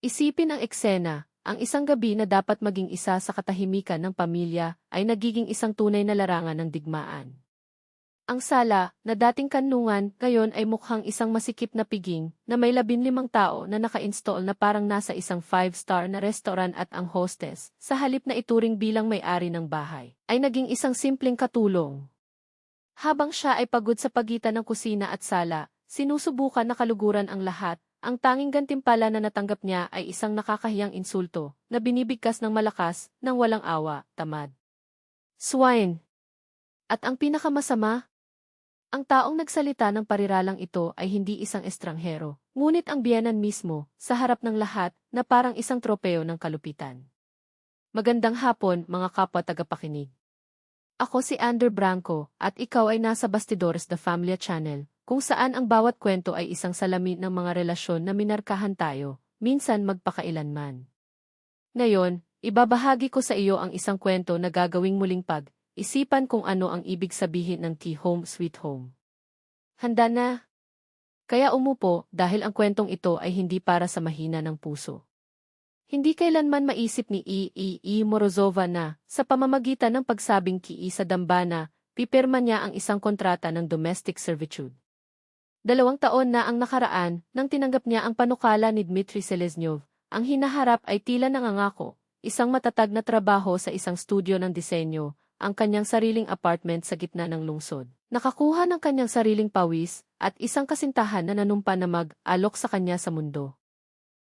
Isipin ang eksena, ang isang gabi na dapat maging isa sa katahimikan ng pamilya ay nagiging isang tunay na larangan ng digmaan. Ang sala, na dating kanlungan, ngayon ay mukhang isang masikip na piging na may 15 tao na naka-install na parang nasa isang 5-star na restaurant at ang hostess, sa halip na ituring bilang may-ari ng bahay, ay naging isang simpleng katulong. Habang siya ay pagod sa pagitan ng kusina at sala, sinusubukan na kaluguran ang lahat. Ang tanging gantimpala na natanggap niya ay isang nakakahiyang insulto na binibigkas ng malakas nang walang awa, tamad. Swine! At ang pinakamasama, ang taong nagsalita ng pariralang ito ay hindi isang estranghero, ngunit ang biyenan mismo, sa harap ng lahat, na parang isang tropeo ng kalupitan. Magandang hapon, mga kapwa tagapakinig. Ako si Ander Branco, at ikaw ay nasa Bastidores The Familia Channel, kung saan ang bawat kwento ay isang salamin ng mga relasyon na minarkahan tayo, minsan magpakailanman. Ngayon, ibabahagi ko sa iyo ang isang kwento na gagawing muling isipan kung ano ang ibig sabihin ng Home Sweet Home. Handa na? Kaya umupo dahil ang kwentong ito ay hindi para sa mahina ng puso. Hindi kailanman maisip ni E. Morozova na, sa pamamagitan ng pagsabing ki sa dambana, pipirma niya ang isang kontrata ng domestic servitude. 2 taon na ang nakaraan nang tinanggap niya ang panukala ni Dmitry Seleznyov. Ang hinaharap ay tila nangangako, isang matatag na trabaho sa isang studio ng disenyo, ang kanyang sariling apartment sa gitna ng lungsod. Nakakuha ng kanyang sariling pawis, at isang kasintahan na nanumpa na mag-alok sa kanya sa mundo.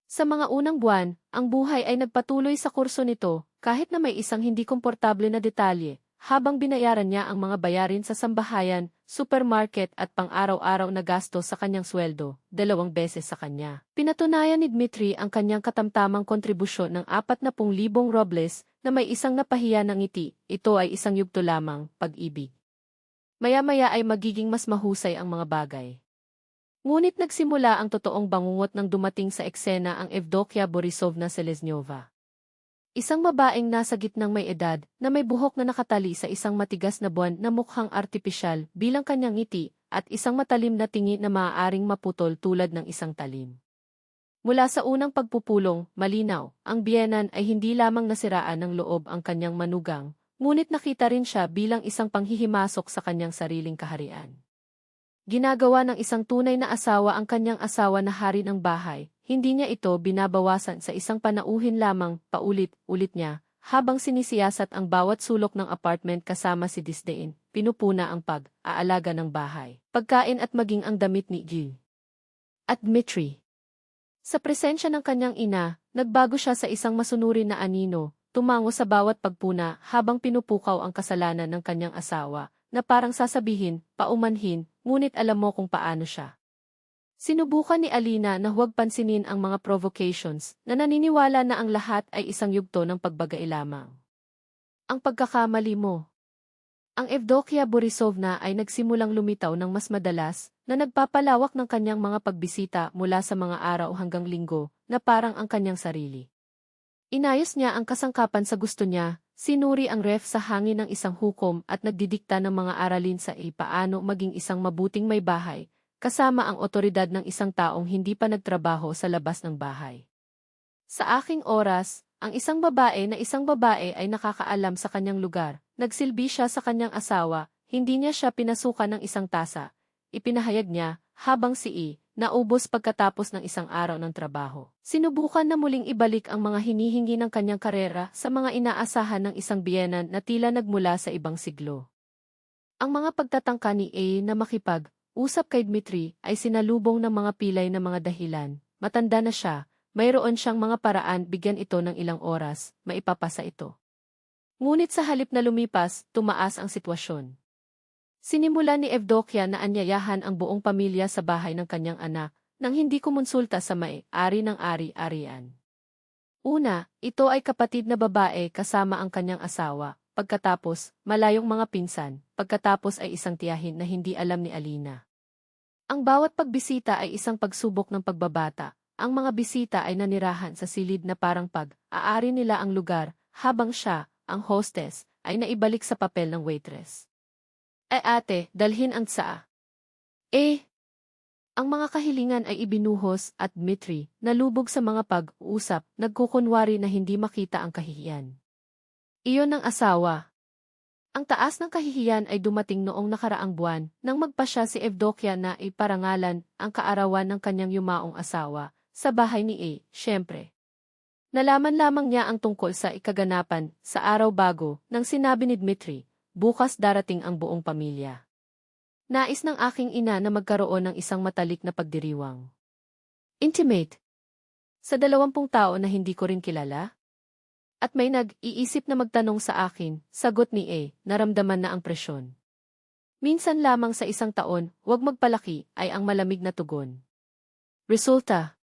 Sa mga unang buwan, ang buhay ay nagpatuloy sa kurso nito, kahit na may isang hindi komportable na detalye, habang binayaran niya ang mga bayarin sa sambahayan, supermarket at pang-araw-araw na gasto sa kanyang sweldo, 2 beses sa kanya. Pinatunayan ni Dmitry ang kanyang katamtamang kontribusyon ng 40,000 rubles na may isang napahiya ng ngiti. Ito ay isang yugto lamang, pag-ibig. Maya-maya ay magiging mas mahusay ang mga bagay. Ngunit nagsimula ang totoong bangungot nang dumating sa eksena ang Evdokia Borisovna Seleznyova. Isang babaeng nasa gitnang may edad na may buhok na nakatali sa isang matigas na buwan na mukhang artipisyal bilang kanyang ngiti at isang matalim na tingi na maaaring maputol tulad ng isang talim. Mula sa unang pagpupulong, malinaw, ang biyenan ay hindi lamang nasiraan ng loob ang kanyang manugang, ngunit nakita rin siya bilang isang panghihimasok sa kanyang sariling kaharian. Ginagawa ng isang tunay na asawa ang kanyang asawa na hari ng bahay, hindi niya ito binabawasan sa isang panauhin lamang, paulit-ulit niya, habang sinisiyasat ang bawat sulok ng apartment kasama si disdain, pinupuna ang pag-aalaga ng bahay, pagkain at maging ang damit ni Gil. At Dmitry. Sa presensya ng kanyang ina, nagbago siya sa isang masunurin na anino, tumango sa bawat pagpuna habang pinupukaw ang kasalanan ng kanyang asawa, na parang sasabihin, paumanhin, ngunit alam mo kung paano siya. Sinubukan ni Alina na huwag pansinin ang mga provocations na naniniwala na ang lahat ay isang yugto ng pagbagay lamang. Ang pagkakamali mo. Ang Evdokia Borisovna ay nagsimulang lumitaw ng mas madalas na nagpapalawak ng kanyang mga pagbisita mula sa mga araw hanggang linggo na parang ang kanyang sarili. Inayos niya ang kasangkapan sa gusto niya, sinuri ang ref sa hangin ng isang hukom at nagdidikta ng mga aralin sa paano maging isang mabuting may bahay, kasama ang otoridad ng isang taong hindi pa nagtrabaho sa labas ng bahay. Sa aking oras, ang isang babae ay nakakaalam sa kanyang lugar, nagsilbi siya sa kanyang asawa, hindi niya siya pinasukan ng isang tasa, ipinahayag niya, habang naubos pagkatapos ng isang araw ng trabaho. Sinubukan na muling ibalik ang mga hinihingi ng kanyang karera sa mga inaasahan ng isang biyenan na tila nagmula sa ibang siglo. Ang mga pagtatangka ni na makipag-usap kay Dmitry ay sinalubong ng mga pilay na mga dahilan. Matanda na siya, mayroon siyang mga paraan bigyan ito ng ilang oras, maipapasa ito. Ngunit sa halip na lumipas, tumaas ang sitwasyon. Sinimula ni Evdokia na anyayahan ang buong pamilya sa bahay ng kanyang anak nang hindi kumonsulta sa may-ari ng ari-arian. Una, ito ay kapatid na babae kasama ang kanyang asawa, pagkatapos, malayong mga pinsan, pagkatapos ay isang tiyahin na hindi alam ni Alina. Ang bawat pagbisita ay isang pagsubok ng pagbabata, ang mga bisita ay nanirahan sa silid na parang pag-aari nila ang lugar, habang siya, ang hostess, ay naibalik sa papel ng waitress. Ate, dalhin ang tsaa. Ang mga kahilingan ay ibinuhos at Dmitry, nalubog sa mga pag-uusap, nagkukunwari na hindi makita ang kahihiyan. Iyon ang asawa. Ang taas ng kahihiyan ay dumating noong nakaraang buwan nang magpasya si Evdokia na iparangalan ang kaarawan ng kanyang yumaong asawa sa bahay ni A. Siyempre. Nalaman lamang niya ang tungkol sa ikaganapan sa araw bago nang sinabi ni Dmitry, bukas darating ang buong pamilya. Nais ng aking ina na magkaroon ng isang matalik na pagdiriwang. Intimate. Sa 20 tao na hindi ko rin kilala? At may nag-iisip na magtanong sa akin, sagot ni A, naramdaman na ang presyon. Minsan lamang sa isang taon, huwag magpalaki, ay ang malamig na tugon. Resulta.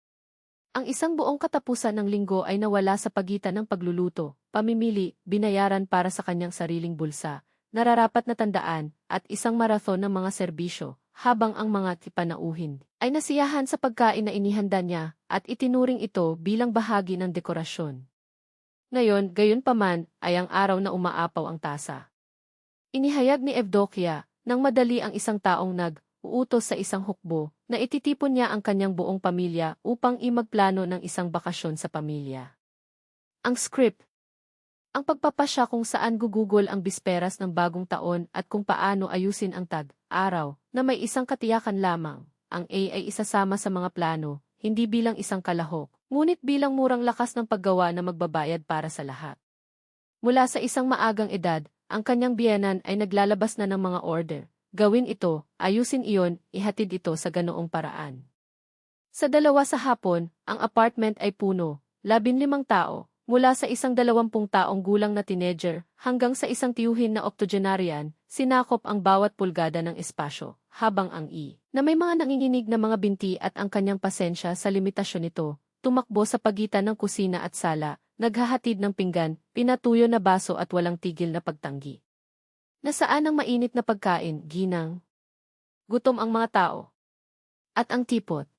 Ang isang buong katapusan ng linggo ay nawala sa pagitan ng pagluluto, pamimili, binayaran para sa kanyang sariling bulsa, nararapat na tandaan, at isang marathon ng mga serbisyo, habang ang mga tipanauhin ay nasiyahan sa pagkain na inihanda niya, at itinuring ito bilang bahagi ng dekorasyon. Ngayon, gayunpaman, ay ang araw na umaapaw ang tasa. Inihayag ni Evdokia, nang madali ang isang taong uutos sa isang hukbo, na ititipon niya ang kanyang buong pamilya upang imagplano ng isang bakasyon sa pamilya. Ang script. Ang pagpapasya kung saan gugugol ang bisperas ng bagong taon at kung paano ayusin ang araw, na may isang katiyakan lamang, ang A ay isasama sa mga plano, hindi bilang isang kalahok, ngunit bilang murang lakas ng paggawa na magbabayad para sa lahat. Mula sa isang maagang edad, ang kanyang biyenan ay naglalabas na ng mga order. Gawin ito, ayusin iyon, ihatid ito sa ganoong paraan. Sa 2 sa hapon, ang apartment ay puno, 15 tao, mula sa isang 20 taong gulang na teenager hanggang sa isang tiyuhin na octogenarian, sinakop ang bawat pulgada ng espasyo, habang ang na may mga nanginginig na mga binti at ang kanyang pasensya sa limitasyon nito, tumakbo sa pagitan ng kusina at sala, naghahatid ng pinggan, pinatuyo na baso at walang tigil na pagtanggi. Nasaan ang mainit na pagkain, ginang? Gutom ang mga tao. At ang tipot.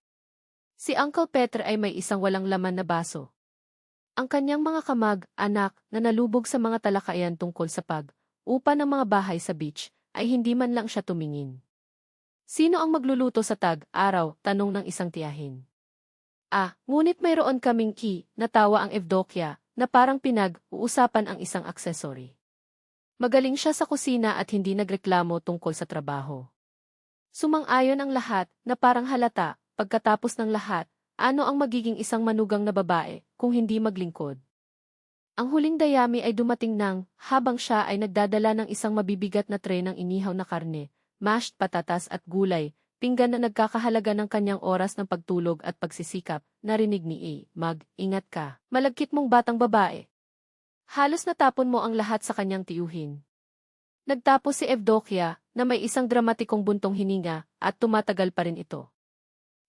Si Uncle Peter ay may isang walang laman na baso. Ang kanyang mga kamag-anak na nalubog sa mga talakayan tungkol sa upa ng mga bahay sa beach, ay hindi man lang siya tumingin. Sino ang magluluto sa araw? Tanong ng isang tiyahin. Ngunit mayroon kaming natawa ang Evdokia, na parang pinag-uusapan ang isang accessory. Magaling siya sa kusina at hindi nagreklamo tungkol sa trabaho. Sumang-ayon ang lahat na parang halata, pagkatapos ng lahat, ano ang magiging isang manugang na babae kung hindi maglingkod? Ang huling dayami ay dumating habang siya ay nagdadala ng isang mabibigat na tray ng inihaw na karne, mashed patatas at gulay, pinggan na nagkakahalaga ng kanyang oras ng pagtulog at pagsisikap, narinig ni A. Mag-ingat ka, malagkit mong batang babae. Halos natapon mo ang lahat sa kanyang tiyuhin. Nagtapos si Evdokia na may isang dramatikong buntong hininga at tumatagal pa rin ito.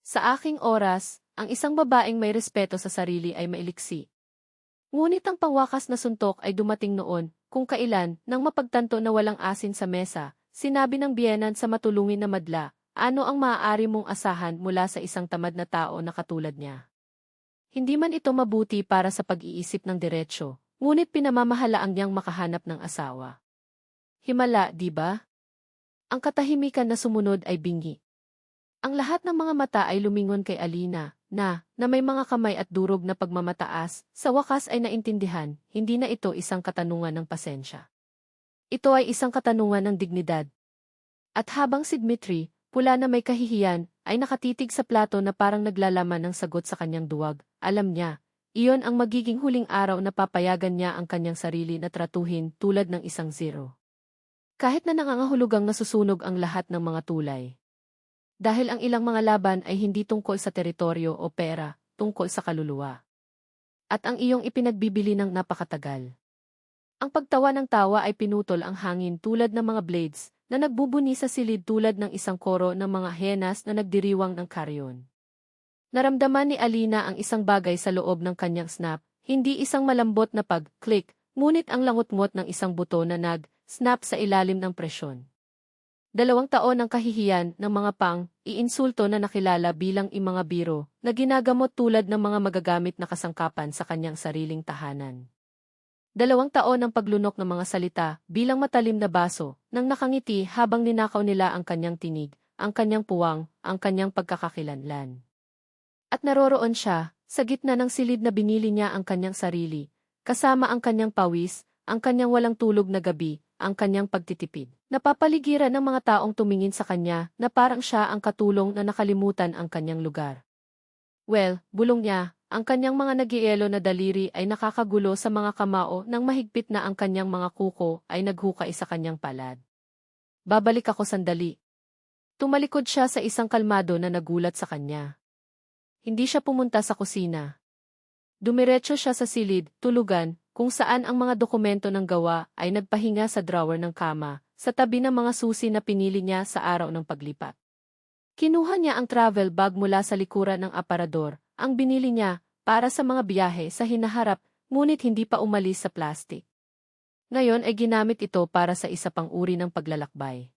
Sa aking oras, ang isang babaeng may respeto sa sarili ay mailiksi. Ngunit ang pangwakas na suntok ay dumating noon, kung kailan, nang mapagtanto na walang asin sa mesa, sinabi ng biyenan sa matulungin na madla, ano ang maaari mong asahan mula sa isang tamad na tao na katulad niya. Hindi man ito mabuti para sa pag-iisip ng diretsyo. Ngunit pinamamahalaang niyang makahanap ng asawa. Himala, di ba? Ang katahimikan na sumunod ay bingi. Ang lahat ng mga mata ay lumingon kay Alina, na may mga kamay at durog na pagmamataas, sa wakas ay naintindihan, hindi na ito isang katanungan ng pasensya. Ito ay isang katanungan ng dignidad. At habang si Dmitry, pula na may kahihiyan, ay nakatitig sa plato na parang naglalaman ng sagot sa kanyang duwag, alam niya, iyon ang magiging huling araw na papayagan niya ang kanyang sarili na tratuhin tulad ng isang zero. Kahit na nangangahulugang nasusunog ang lahat ng mga tulay. Dahil ang ilang mga laban ay hindi tungkol sa teritoryo o pera, tungkol sa kaluluwa. At ang iyong ipinagbibili ng napakatagal. Ang pagtawa ng tawa ay pinutol ang hangin tulad ng mga blades na nagbubuni sa silid tulad ng isang koro ng mga henas na nagdiriwang ng karyon. Naramdaman ni Alina ang isang bagay sa loob ng kanyang snap, hindi isang malambot na pag-click, ngunit ang langot-ngot ng isang buto na nag-snap sa ilalim ng presyon. 2 taon ng kahihiyan ng mga iinsulto na nakilala bilang mga biro na ginagamot tulad ng mga magagamit na kasangkapan sa kanyang sariling tahanan. 2 taon ng paglunok ng mga salita bilang matalim na baso nang nakangiti habang ninakaw nila ang kanyang tinig, ang kanyang puwang, ang kanyang pagkakakilanlan. At naroroon siya, sa gitna ng silid na binili niya ang kanyang sarili, kasama ang kanyang pawis, ang kanyang walang tulog na gabi, ang kanyang pagtitipid. Napapaligiran ng mga taong tumingin sa kanya na parang siya ang katulong na nakalimutan ang kanyang lugar. Well, bulong niya, ang kanyang mga nagielo na daliri ay nakakagulo sa mga kamao nang mahigpit na ang kanyang mga kuko ay naghukay sa kanyang palad. Babalik ako sandali. Tumalikod siya sa isang kalmado na nagulat sa kanya. Hindi siya pumunta sa kusina. Dumiretso siya sa silid, tulugan, kung saan ang mga dokumento ng gawa ay nagpahinga sa drawer ng kama, sa tabi ng mga susi na pinili niya sa araw ng paglipat. Kinuha niya ang travel bag mula sa likuran ng aparador, ang binili niya para sa mga biyahe sa hinaharap, ngunit hindi pa umalis sa plastic. Ngayon ay ginamit ito para sa isa pang uri ng paglalakbay.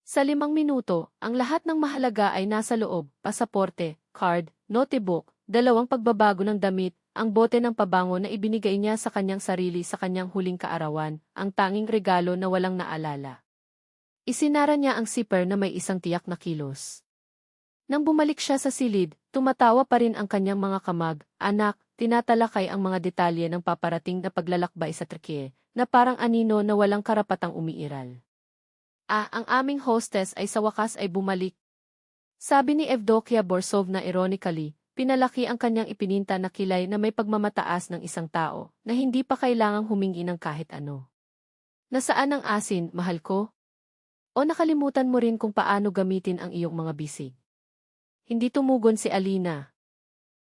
Sa 5 minuto, ang lahat ng mahalaga ay nasa loob, pasaporte, card, notebook, 2 pagbabago ng damit, ang bote ng pabango na ibinigay niya sa kanyang sarili sa kanyang huling kaarawan, ang tanging regalo na walang naalala. Isinara niya ang zipper na may isang tiyak na kilos. Nang bumalik siya sa silid, tumatawa pa rin ang kanyang mga kamag, anak, tinatalakay ang mga detalye ng paparating na paglalakbay sa Turkey, na parang anino na walang karapatang umiiral. Ang aming hostess ay sa wakas ay bumalik. Sabi ni Evdokia Borsovna ironically, pinalaki ang kanyang ipininta na kilay na may pagmamataas ng isang tao, na hindi pa kailangang humingi ng kahit ano. Nasaan ang asin, mahal ko? O nakalimutan mo rin kung paano gamitin ang iyong mga bisig? Hindi tumugon si Alina.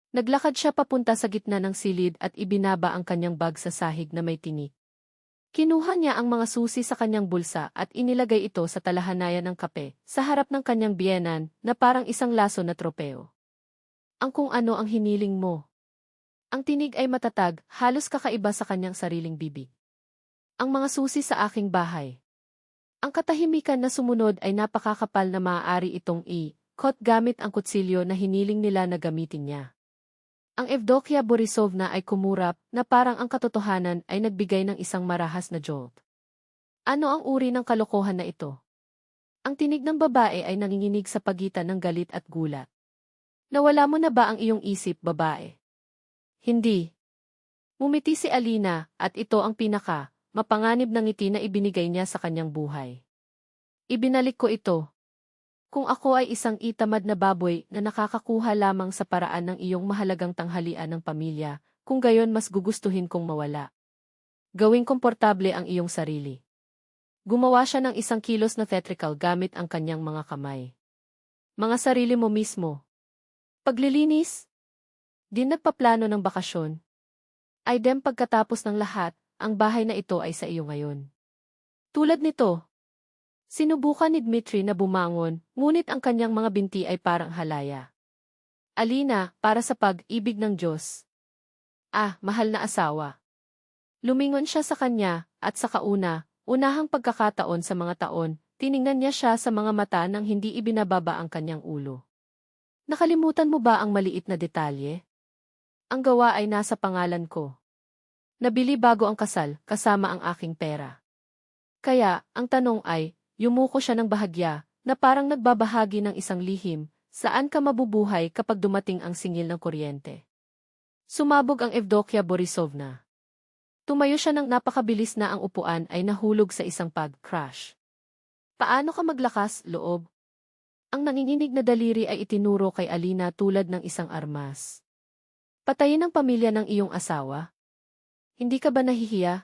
Naglakad siya papunta sa gitna ng silid at ibinaba ang kanyang bag sa sahig na may tinik. Kinuha niya ang mga susi sa kanyang bulsa at inilagay ito sa talahanayan ng kape, sa harap ng kanyang biyenan, na parang isang laso na tropeo. Ang kung ano ang hiniling mo. Ang tinig ay matatag, halos kakaiba sa kanyang sariling bibig. Ang mga susi sa aking bahay. Ang katahimikan na sumunod ay napakakapal na maaari itong i-kot gamit ang kutsilyo na hiniling nila na gamitin niya. Ang Evdokia Borisovna ay kumurap na parang ang katotohanan ay nagbigay ng isang marahas na jolt. Ano ang uri ng kalokohan na ito? Ang tinig ng babae ay nanginginig sa pagitan ng galit at gulat. Nawala mo na ba ang iyong isip, babae? Hindi. Mumiti si Alina at ito ang mapanganib na ngiti na ibinigay niya sa kanyang buhay. Ibinalik ko ito. Kung ako ay isang itamad na baboy na nakakakuha lamang sa paraan ng iyong mahalagang tanghalian ng pamilya, kung gayon mas gugustuhin kong mawala. Gawing komportable ang iyong sarili. Gumawa siya ng 1 kilos na theatrical gamit ang kanyang mga kamay. Mga sarili mo mismo. Paglilinis? Di nagpaplano ng bakasyon. Ay pagkatapos ng lahat, ang bahay na ito ay sa iyo ngayon. Tulad nito, sinubukan ni Dmitri na bumangon, ngunit ang kanyang mga binti ay parang halaya. Alina, para sa pag-ibig ng Diyos. Mahal na asawa. Lumingon siya sa kanya, at sa unahang pagkakataon sa mga taon, tiningnan niya siya sa mga mata nang hindi ibinababa ang kanyang ulo. Nakalimutan mo ba ang maliit na detalye? Ang gawa ay nasa pangalan ko. Nabili bago ang kasal, kasama ang aking pera. Kaya, ang tanong ay, yumuko siya ng bahagya, na parang nagbabahagi ng isang lihim, saan ka mabubuhay kapag dumating ang singil ng kuryente. Sumabog ang Evdokia Borisovna. Tumayo siya ng napakabilis na ang upuan ay nahulog sa isang pag-crash. Paano ka maglakas, loob? Ang nanginginig na daliri ay itinuro kay Alina tulad ng isang armas. Patayin ang pamilya ng iyong asawa? Hindi ka ba nahihiya?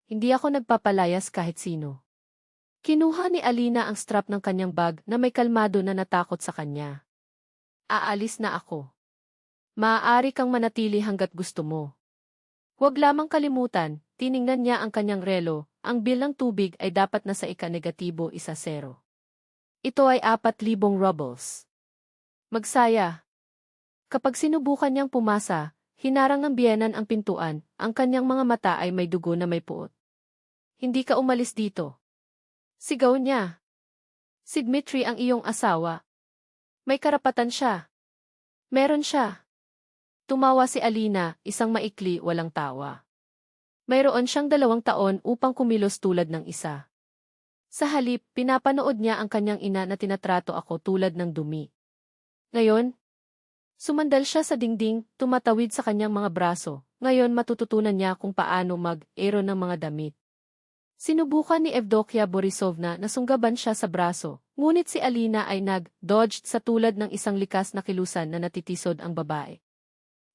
Hindi ako nagpapalayas kahit sino. Kinuha ni Alina ang strap ng kanyang bag na may kalmado na natakot sa kanya. Aalis na ako. Maaari kang manatili hanggat gusto mo. Huwag lamang kalimutan, tiningnan niya ang kanyang relo, ang bill ng tubig ay dapat na sa ika-negatibo 1-0. Ito ay 4,000 rubles. Magsaya. Kapag sinubukan niyang pumasa, hinarang ng biyenan ang pintuan, ang kanyang mga mata ay may dugo na may puot. Hindi ka umalis dito. Sigaw niya. Si Dmitri ang iyong asawa. May karapatan siya. Meron siya. Tumawa si Alina, isang maikli, walang tawa. Mayroon siyang 2 taon upang kumilos tulad ng isa. Sa halip, pinapanood niya ang kanyang ina na tinatrato ako tulad ng dumi. Ngayon, sumandal siya sa dingding, tumatawid sa kanyang mga braso. Ngayon matututunan niya kung paano mag-ero ng mga damit. Sinubukan ni Evdokia Borisovna na sunggaban siya sa braso, ngunit si Alina ay nag-dodged sa tulad ng isang likas na kilusan na natitisod ang babae.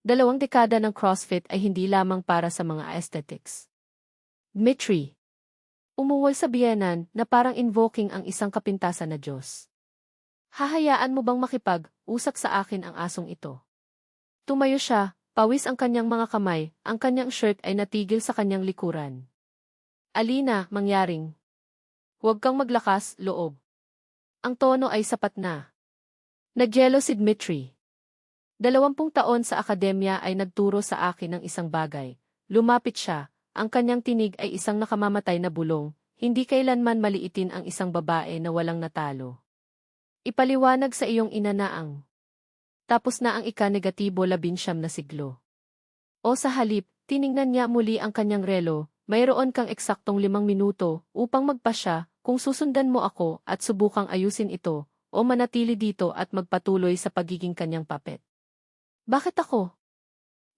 2 dekada ng CrossFit ay hindi lamang para sa mga aesthetics. Dmitry. Umuwal sa biyenan na parang invoking ang isang kapintasan na Diyos. Hahayaan mo bang makipag-usap sa akin ang asong ito? Tumayo siya, pawis ang kanyang mga kamay, ang kanyang shirt ay natigil sa kanyang likuran. Alina, mangyaring. Huwag kang maglakas, loob. Ang tono ay sapat na. Nagyelo si Dmitry. 20 taon sa akademya ay nagturo sa akin ng isang bagay. Lumapit siya, ang kanyang tinig ay isang nakamamatay na bulong, hindi kailanman maliitin ang isang babae na walang natalo. Ipaliwanag sa iyong ina na ang tapos na ang ika-negatibo 19 na siglo. O sa halip, tiningnan niya muli ang kanyang relo, mayroon kang eksaktong 5 minuto upang magpasya kung susundan mo ako at subukang ayusin ito o manatili dito at magpatuloy sa pagiging kanyang puppet. Bakit ako?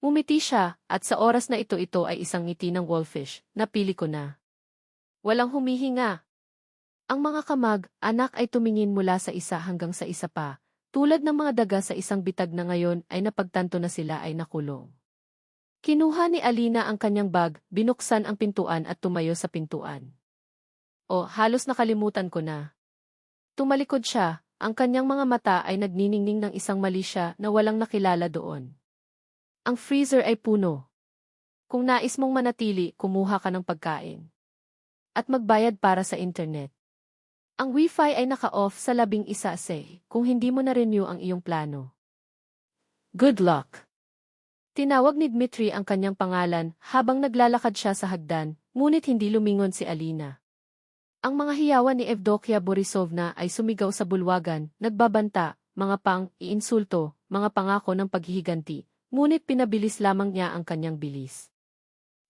Ngumiti siya at sa oras na ito ay isang ngiti ng wolfish, napili ko na. Walang humihinga. Ang mga kamag, anak ay tumingin mula sa isa hanggang sa isa pa, tulad ng mga daga sa isang bitag na ngayon ay napagtanto na sila ay nakulong. Kinuha ni Alina ang kanyang bag, binuksan ang pintuan at tumayo sa pintuan. O, halos nakalimutan ko na. Tumalikod siya, ang kanyang mga mata ay nagniningning ng isang mali siya na walang nakilala doon. Ang freezer ay puno. Kung nais mong manatili, kumuha ka ng pagkain. At magbayad para sa internet. Ang Wi-Fi ay naka-off sa 11 kung hindi mo na-renew ang iyong plano. Good luck! Tinawag ni Dmitry ang kanyang pangalan habang naglalakad siya sa hagdan, ngunit hindi lumingon si Alina. Ang mga hiyawan ni Evdokia Borisovna ay sumigaw sa bulwagan, nagbabanta, mga pang-iinsulto, mga pangako ng paghihiganti, ngunit pinabilis lamang niya ang kanyang bilis.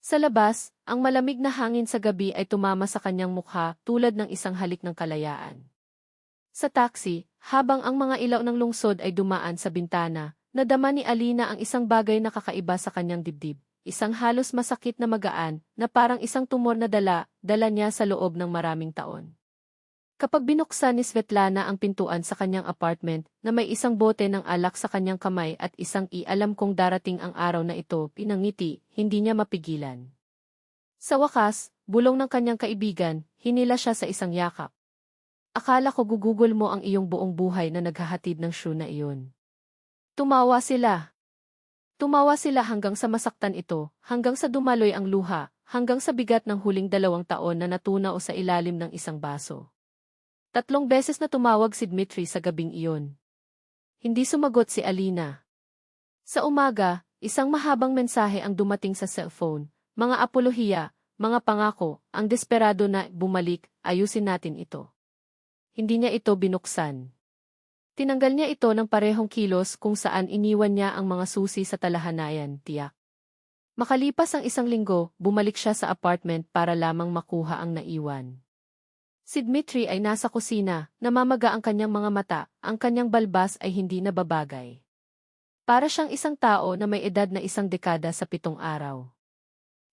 Sa labas, ang malamig na hangin sa gabi ay tumama sa kanyang mukha tulad ng isang halik ng kalayaan. Sa taxi, habang ang mga ilaw ng lungsod ay dumaan sa bintana, nadama ni Alina ang isang bagay na kakaiba sa kanyang dibdib, isang halos masakit na magaan, na parang isang tumor na dala niya sa loob ng maraming taon. Kapag binuksan ni Svetlana ang pintuan sa kanyang apartment, na may isang bote ng alak sa kanyang kamay at isang alam kong darating ang araw na ito, pinangiti, hindi niya mapigilan. Sa wakas, bulong ng kanyang kaibigan, hinila siya sa isang yakap. Akala ko gugugol mo ang iyong buong buhay na naghahatid ng shoe na iyon. Tumawa sila. Tumawa sila hanggang sa masaktan ito, hanggang sa dumaloy ang luha, hanggang sa bigat ng huling 2 taon na natunaw sa ilalim ng isang baso. 3 beses na tumawag si Dmitry sa gabing iyon. Hindi sumagot si Alina. Sa umaga, isang mahabang mensahe ang dumating sa cellphone, mga apolohiya, mga pangako, ang desperado na bumalik, ayusin natin ito. Hindi niya ito binuksan. Tinanggal niya ito ng parehong kilos kung saan iniwan niya ang mga susi sa talahanayan, tiyak. Makalipas ang 1 linggo, bumalik siya sa apartment para lamang makuha ang naiwan. Si Dmitry ay nasa kusina, namamaga ang kanyang mga mata, ang kanyang balbas ay hindi nababagay. Para siyang isang tao na may edad na 1 dekada sa 7 araw.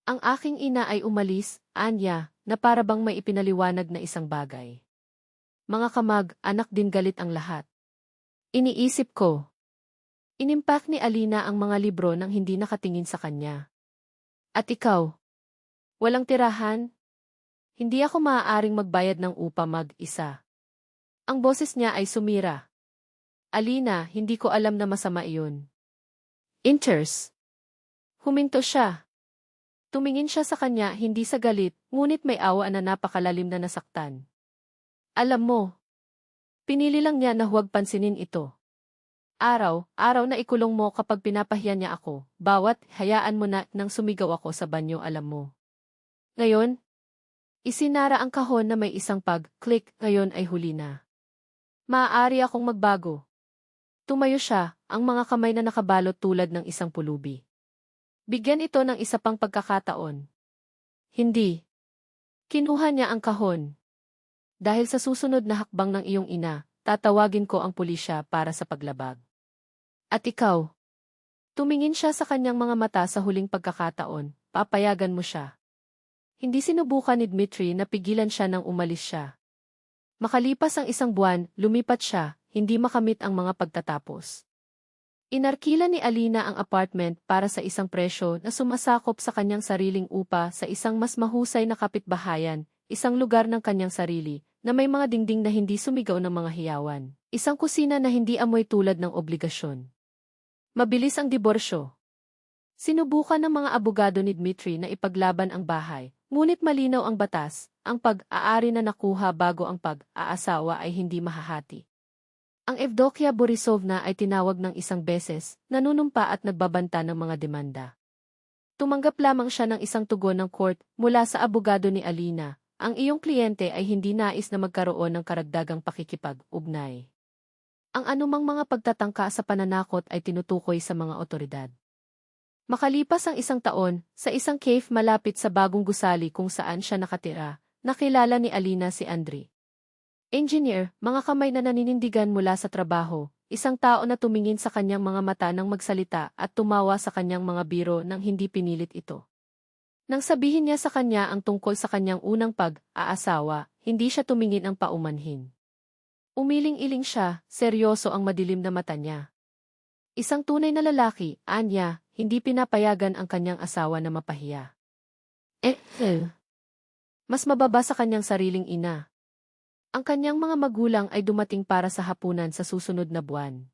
Ang aking ina ay umalis, Anya, na para bang may ipinaliwanag na isang bagay. Mga kamag, anak din galit ang lahat. Iniisip ko. Inimpak ni Alina ang mga libro nang hindi nakatingin sa kanya. At ikaw? Walang tirahan? Hindi ako maaaring magbayad ng upa mag-isa. Ang boses niya ay sumira. Alina, hindi ko alam na masama iyon. Inters. Huminto siya. Tumingin siya sa kanya hindi sa galit, ngunit may awa na napakalalim na nasaktan. Alam mo, pinili lang niya na huwag pansinin ito. Araw na ikulong mo kapag pinapahiya niya ako, bawat hayaan mo na nang sumigaw ako sa banyo alam mo. Ngayon, isinara ang kahon na may isang pag-click, ngayon ay huli na. Maaari akong magbago. Tumayo siya, ang mga kamay na nakabalot tulad ng isang pulubi. Bigyan ito ng isa pang pagkakataon. Hindi. Kinuha niya ang kahon. Dahil sa susunod na hakbang ng iyong ina, tatawagin ko ang pulisya para sa paglabag. At ikaw? Tumingin siya sa kanyang mga mata sa huling pagkakataon, papayagan mo siya. Hindi sinubukan ni Dmitry na pigilan siya nang umalis siya. Makalipas ang isang buwan, lumipat siya, hindi makamit ang mga pagtatapos. Inarkila ni Alina ang apartment para sa isang presyo na sumasakop sa kanyang sariling upa sa isang mas mahusay na kapitbahayan, isang lugar ng kanyang sarili, na may mga dingding na hindi sumigaw ng mga hiyawan, isang kusina na hindi amoy tulad ng obligasyon. Mabilis ang diborsyo. Sinubukan ng mga abogado ni Dmitry na ipaglaban ang bahay, ngunit malinaw ang batas, ang pag-aari na nakuha bago ang pag-aasawa ay hindi mahahati. Ang Evdokia Borisovna ay tinawag ng isang beses, nanunumpa at nagbabanta ng mga demanda. Tumanggap lamang siya ng isang tugon ng court mula sa abogado ni Alina, ang iyong kliyente ay hindi nais na magkaroon ng karagdagang pakikipag-ugnay. Ang anumang mga pagtatangka sa pananakot ay tinutukoy sa mga otoridad. Makalipas ang isang taon, sa isang cave malapit sa bagong gusali kung saan siya nakatira, nakilala ni Alina si Andrei. Engineer, mga kamay na naninindigan mula sa trabaho, isang tao na tumingin sa kanyang mga mata nang magsalita at tumawa sa kanyang mga biro nang hindi pinilit ito. Nang sabihin niya sa kanya ang tungkol sa kanyang unang pag-aasawa, hindi siya tumingin ang paumanhin. Umiling-iling siya, seryoso ang madilim na mata niya. Isang tunay na lalaki, Anya, hindi pinapayagan ang kanyang asawa na mapahiya. Mas mababa sa kanyang sariling ina. Ang kanyang mga magulang ay dumating para sa hapunan sa susunod na buwan.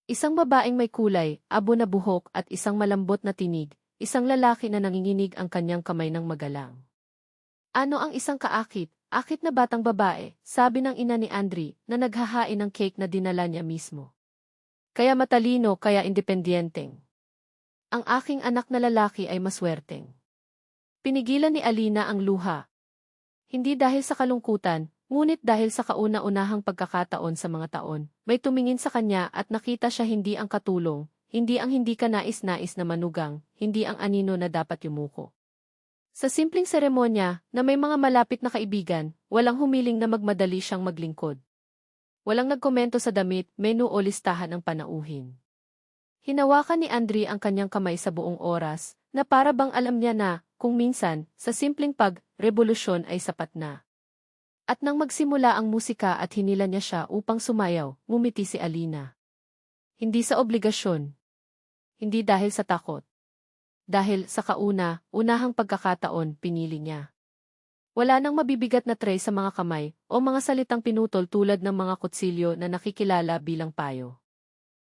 Isang babaeng may kulay, abo na buhok at isang malambot na tinig, isang lalaki na nanginginig ang kanyang kamay ng magalang. Ano ang isang kaakit, akit na batang babae, sabi ng ina ni Andrei na naghahain ng cake na dinala niya mismo. Kaya matalino, kaya independyenteng. Ang aking anak na lalaki ay maswerteng. Pinigilan ni Alina ang luha. Hindi dahil sa kalungkutan, ngunit dahil sa kauna-unahang pagkakataon sa mga taon, may tumingin sa kanya at nakita siya hindi ang katulong, hindi ang hindi ka nais-nais na manugang, hindi ang anino na dapat yumuko. Sa simpleng seremonya, na may mga malapit na kaibigan, walang humiling na magmadali siyang maglingkod. Walang nagkomento sa damit, menu o listahan ng panauhin. Hinawakan ni Andrei ang kanyang kamay sa buong oras, na para bang alam niya na, kung minsan, sa simpleng pag-revolusyon ay sapat na. At nang magsimula ang musika at hinila niya siya upang sumayaw, ngumiti si Alina. Hindi sa obligasyon. Hindi dahil sa takot. Dahil sa unahang pagkakataon, pinili niya. Wala nang mabibigat na tray sa mga kamay o mga salitang pinutol tulad ng mga kutsilyo na nakikilala bilang payo.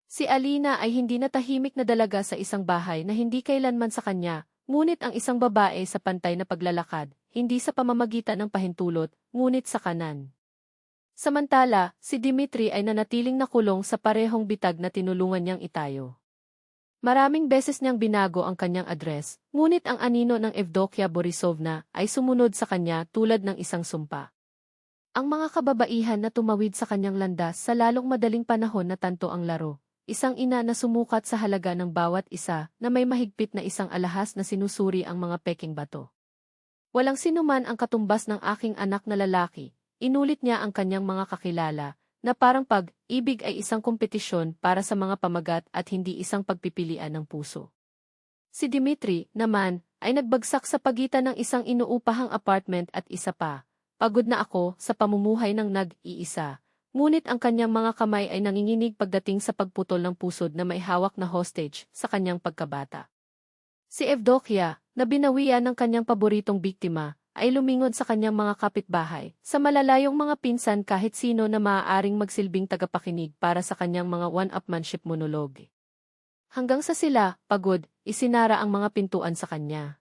Si Alina ay hindi na tahimik na dalaga sa isang bahay na hindi kailanman sa kanya, ngunit ang isang babae sa pantay na paglalakad, hindi sa pamamagitan ng pahintulot, ngunit sa kanan. Samantala, si Dmitry ay nanatiling nakulong sa parehong bitag na tinulungan niyang itayo. Maraming beses niyang binago ang kanyang address, ngunit ang anino ng Evdokia Borisovna ay sumunod sa kanya tulad ng isang sumpa. Ang mga kababaihan na tumawid sa kanyang landas sa lalong madaling panahon na tanto ang laro. Isang ina na sumukat sa halaga ng bawat isa na may mahigpit na isang alahas na sinusuri ang mga peking bato. Walang sinuman ang katumbas ng aking anak na lalaki, inulit niya ang kanyang mga kakilala, na parang pag-ibig ay isang kompetisyon para sa mga pamagat at hindi isang pagpipilian ng puso. Si Dmitry, naman, ay nagbagsak sa pagitan ng isang inuupahang apartment at isa pa. Pagod na ako sa pamumuhay ng nag-iisa. Ngunit ang kanyang mga kamay ay nanginginig pagdating sa pagputol ng pusod na may hawak na hostage sa kanyang pagkabata. Si Evdokia, na binawian ng kanyang paboritong biktima, ay lumingon sa kanyang mga kapitbahay, sa malalayong mga pinsan kahit sino na maaaring magsilbing tagapakinig para sa kanyang mga one-upmanship monologue. Hanggang sa sila, pagod, isinara ang mga pintuan sa kanya.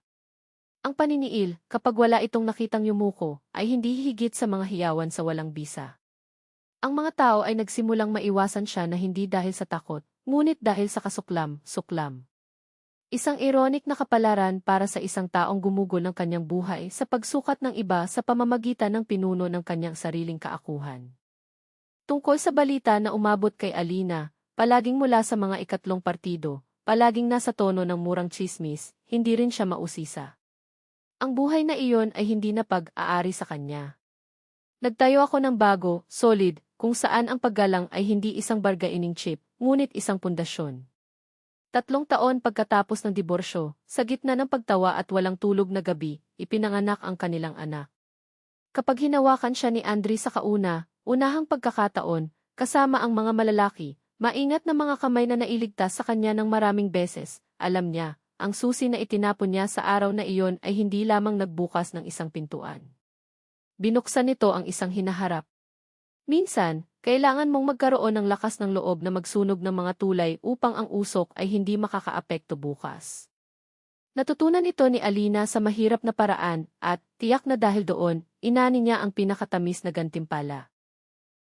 Ang paniniil, kapag wala itong nakitang yumuko, ay hindi higit sa mga hiyawan sa walang bisa. Ang mga tao ay nagsimulang maiwasan siya na hindi dahil sa takot, ngunit dahil sa kasuklam-suklam. Isang ironic na kapalaran para sa isang taong gumugol ng kanyang buhay sa pagsukat ng iba sa pamamagitan ng pinuno ng kanyang sariling kaakuhan. Tungkol sa balita na umabot kay Alina, palaging mula sa mga ikatlong partido, palaging nasa tono ng murang tsismis, hindi rin siya mausisa. Ang buhay na iyon ay hindi na pag-aari sa kanya. Nagtayo ako ng bago, solid, kung saan ang paggalang ay hindi isang bargaining chip, ngunit isang pundasyon. 3 taon pagkatapos ng diborsyo, sa gitna ng pagtawa at walang tulog na gabi, ipinanganak ang kanilang anak. Kapag hinawakan siya ni Andre sa unahang pagkakataon, kasama ang mga malalaki, maingat na mga kamay na nailigtas sa kanya ng maraming beses, alam niya, ang susi na itinapon niya sa araw na iyon ay hindi lamang nagbukas ng isang pintuan. Binuksan nito ang isang hinaharap. Minsan, kailangan mong magkaroon ng lakas ng loob na magsunog ng mga tulay upang ang usok ay hindi makakaapekto bukas. Natutunan ito ni Alina sa mahirap na paraan at, tiyak na dahil doon, inani niya ang pinakatamis na gantimpala.